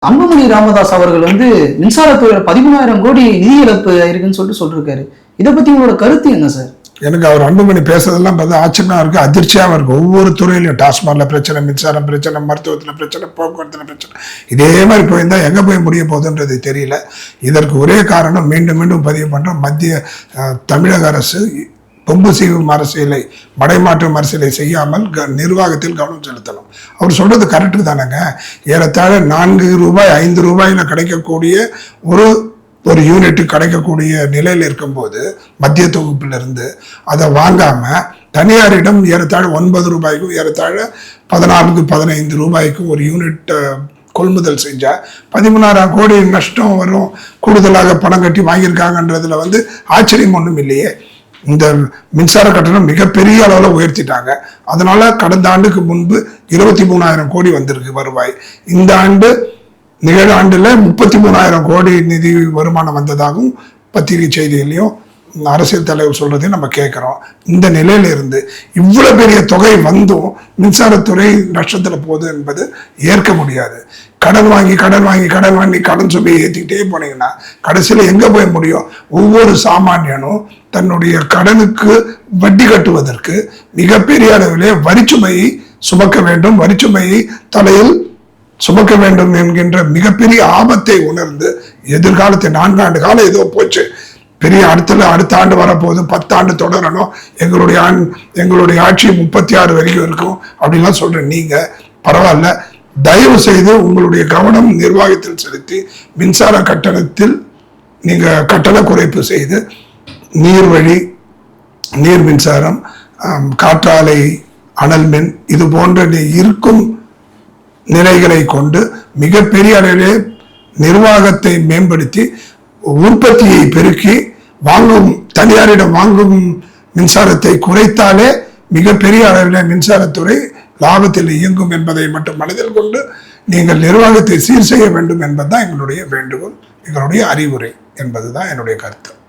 அன்புமணி ராமதாஸ் அவர்கள் மின்சாரத்துறையில 13,000 கோடி நிதி இழப்பு இருக்குன்னு சொல்லிருக்காரு. இதை பத்தி உங்களோட கருத்து என்ன சார்? எனக்கு அவர் அன்புமணி பேசுறதெல்லாம் பார்த்தா ஆச்சரியமா இருக்கு, அதிர்ச்சியாகவும் இருக்கு. ஒவ்வொரு துறையிலையும் டாஸ்மார்ல பிரச்சனை, மின்சாரம் பிரச்சனை, மருத்துவத்தில் பிரச்சனை, போக்குவரத்துல பிரச்சனை, இதே மாதிரி போயிருந்தா எங்க போய் முடிய போகுதுன்றது தெரியல. இதற்கு ஒரே காரணம் மீண்டும் மீண்டும் பதிவு பண்ற மத்திய தமிழக அரசு பொம்பு சீவும் அரசியலை, மடைமாற்றும் அரசியலை செய்யாமல் நிர்வாகத்தில் கவனம் செலுத்தணும். அவர் சொல்றது கரெக்டு தானேங்க. ஏறத்தாழ 4 ரூபாய் 5 ரூபாயில கிடைக்கக்கூடிய ஒரு யூனிட்டு கிடைக்கக்கூடிய நிலையில் இருக்கும்போது மத்திய தொகுப்பிலிருந்து அதை வாங்காம தனியாரிடம் ஏறத்தாழ 9 ரூபாய்க்கும் ஏறத்தாழ 14-15 ரூபாய்க்கும் ஒரு யூனிட் கொள்முதல் செஞ்சா 13,000 கோடி நஷ்டம் வரும். கூடுதலாக பணம் கட்டி வாங்கியிருக்காங்கன்றதுல ஆச்சரியம் ஒன்றும் இல்லையே. இந்த மின்சார கட்டணம் மிகப்பெரிய அளவில் உயர்த்திட்டாங்க. அதனால கடந்த ஆண்டுக்கு முன்பு 23,000 கோடி வந்திருக்கு வருவாய். இந்த ஆண்டு நிகழாண்டுல 33,000 கோடி நிதி வருமானம் வந்ததாகவும் பத்திரிகை செய்திகளையும் அரசியல் தலைவர் சொல்றதையும் நம்ம கேட்கிறோம். இந்த நிலையில இருந்து இவ்வளவு பெரிய தொகை வந்தும் மின்சாரத்துறை நஷ்டத்துல போகுது என்பது ஏற்க முடியாது. கடன் வாங்கி கடன் சுமையை ஏற்றிக்கிட்டே போனீங்கன்னா கடைசியில் எங்க போய் முடியும்? ஒவ்வொரு சாமானியனும் தன்னுடைய கடனுக்கு வட்டி கட்டுவதற்கு மிகப்பெரிய அளவிலே வரிச்சுமையை சுமக்க வேண்டும், வரிச்சுமையை தலையில் சுமக்க வேண்டும் என்கின்ற மிகப்பெரிய ஆபத்தை உணர்ந்து எதிர்காலத்தை 4 ஆண்டு காலம் ஏதோ போச்சு, பெரிய அடுத்த ஆண்டு வரப்போகுது, 10 ஆண்டு தொடரணும், எங்களுடைய ஆட்சி 36 வரைக்கும் இருக்கும் அப்படின்லாம் சொல்றேன். நீங்க பரவாயில்ல, தயவு செய்து உங்களுடைய கவனம் நிர்வாகத்தில் செலுத்தி மின்சார கட்டணத்தில் நீங்க கட்டண குறைப்பு செய்து நீர்வழி, நீர் மின்சாரம், காற்றாலை, அனல் மின் இது போன்ற இருக்கும் நிலைகளை கொண்டு மிகப்பெரிய அளவிலே நிர்வாகத்தை மேம்படுத்தி உற்பத்தியை பெருக்கி தனியாரிடம் வாங்கும் மின்சாரத்தை குறைத்தாலே மிகப்பெரிய அளவில் மின்சாரத்துறை லாபத்தில் இயங்கும் என்பதை மட்டும் மனதில் கொண்டு நீங்கள் நிர்வாகத்தை சீர் செய்ய வேண்டும் என்பதுதான் எங்களுடைய வேண்டுகோள், எங்களுடைய அறிவுரை என்பதுதான் என்னுடைய கருத்து.